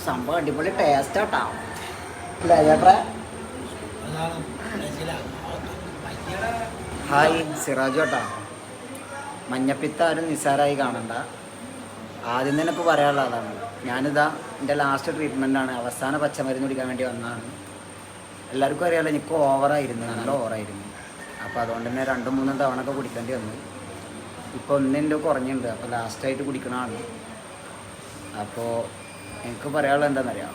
സംഭവം അടിപൊളി ടേസ്റ്റ് ആട്ടാ അല്ലേ ചേട്ടാ? ഹായ് സിറാജു ഏട്ടാ. മഞ്ഞപ്പിത്ത ആരും നിസ്സാരമായി കാണണ്ട. ആദ്യം തന്നെ ഇപ്പോൾ പറയാനുള്ള അതാണ്. ഞാനിതാ എൻ്റെ ലാസ്റ്റ് ട്രീറ്റ്മെൻറ്റാണ്. അവസാന പച്ചമരുന്ന് കുടിക്കാൻ വേണ്ടി വന്നതാണ്. എല്ലാവർക്കും അറിയാമല്ലോ, എനിക്ക് ഓവറായിരുന്നു, നല്ല ഓവറായിരുന്നു. അപ്പോൾ അതുകൊണ്ട് തന്നെ 2-3 തവണ ഒക്കെ കുടിക്കേണ്ടി വന്നു. ഇപ്പോൾ ഒന്നിൻ്റെ കുറഞ്ഞിട്ടുണ്ട്. അപ്പോൾ ലാസ്റ്റായിട്ട് കുടിക്കണതാണ്. അപ്പോൾ എനിക്ക് പറയാനുള്ളത് എന്താണെന്നറിയാം,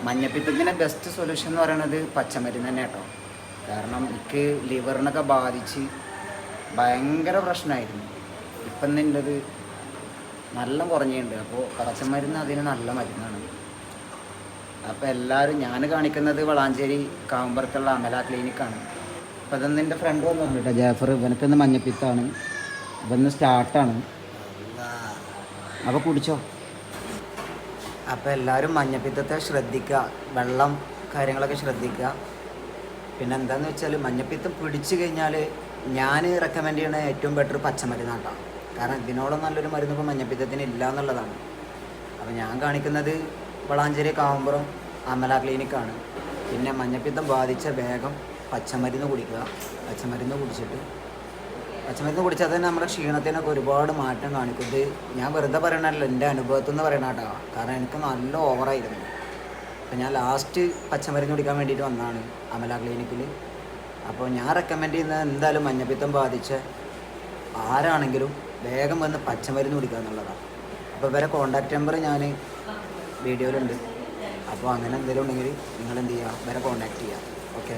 മഞ്ഞപ്പിത്തത്തിന് ബെസ്റ്റ് സൊല്യൂഷൻ എന്ന് പറയുന്നത് പച്ചമരുന്ന് തന്നെ കേട്ടോ. കാരണം എനിക്ക് ലിവറിനൊക്കെ ബാധിച്ച് ഭയങ്കര പ്രശ്നമായിരുന്നു. ഇപ്പം എൻ്റെ ഒരു നല്ല കുറഞ്ഞിട്ടുണ്ട്. അപ്പോൾ പച്ചമരുന്ന് അതിന് നല്ല മരുന്നാണ്. അപ്പോൾ എല്ലാവരും, ഞാൻ കാണിക്കുന്നത് വളാഞ്ചേരി കാവുമ്പറത്തുള്ള അമല ക്ലിനിക്കാണ്. അപ്പോൾ ഇതൊന്നും എൻ്റെ ഫ്രണ്ട് വന്നിട്ടുണ്ട് കേട്ടോ, ജാഫർ. ഇവനക്കൊന്ന് മഞ്ഞപ്പിത്താണ്, ഇവന്ന് സ്റ്റാർട്ടാണ്. അപ്പോൾ കുടിച്ചോ. അപ്പോൾ എല്ലാവരും മഞ്ഞപ്പിത്തത്തെ ശ്രദ്ധിക്കുക, വെള്ളം കാര്യങ്ങളൊക്കെ ശ്രദ്ധിക്കുക. പിന്നെ എന്താണെന്ന് വെച്ചാൽ മഞ്ഞപ്പിത്തം പിടിച്ചു കഴിഞ്ഞാൽ ഞാൻ റെക്കമെൻഡ് ചെയ്യണ ഏറ്റവും ബെറ്റർ പച്ചമരുന്നാട്ടാണ്. കാരണം ഇതിനോളം നല്ലൊരു മരുന്ന് ഇപ്പോൾ മഞ്ഞപ്പിത്തത്തിന് ഇല്ല എന്നുള്ളതാണ്. അപ്പോൾ ഞാൻ കാണിക്കുന്നത് വളാഞ്ചേരി കാവുമ്പുറം അമല ക്ലിനിക്കാണ്. പിന്നെ മഞ്ഞപ്പിത്തം ബാധിച്ച വേഗം പച്ചമരുന്ന് കുടിക്കുക. പച്ചമരുന്ന് കുടിച്ചാൽ തന്നെ നമ്മുടെ ക്ഷീണത്തിനൊക്കെ ഒരുപാട് മാറ്റം കാണിക്കും. ഇത് ഞാൻ വെറുതെ പറയണല്ലോ, എൻ്റെ അനുഭവത്തിൽ നിന്ന് പറയണ കേട്ടോ. കാരണം എനിക്ക് നല്ല ഓവറായിരുന്നു. അപ്പോൾ ഞാൻ ലാസ്റ്റ് പച്ചമരുന്ന് കുടിക്കാൻ വേണ്ടിയിട്ട് വന്നതാണ് അമല ക്ലിനിക്കിൽ. അപ്പോൾ ഞാൻ റെക്കമെൻഡ് ചെയ്യുന്നത് എന്തായാലും മഞ്ഞപ്പിത്തം ബാധിച്ച ആരാണെങ്കിലും വേഗം വന്ന് പച്ചമരുന്ന് കുടിക്കുക എന്നുള്ളതാണ്. അപ്പോൾ ഇവരെ കോൺടാക്റ്റ് നമ്പർ ഞാൻ വീഡിയോയിലുണ്ട്. അപ്പോൾ അങ്ങനെ എന്തെങ്കിലും ഉണ്ടെങ്കിൽ നിങ്ങൾ എന്ത് ചെയ്യുക, ഇവരെ കോൺടാക്റ്റ് ചെയ്യുക. ഓക്കെ.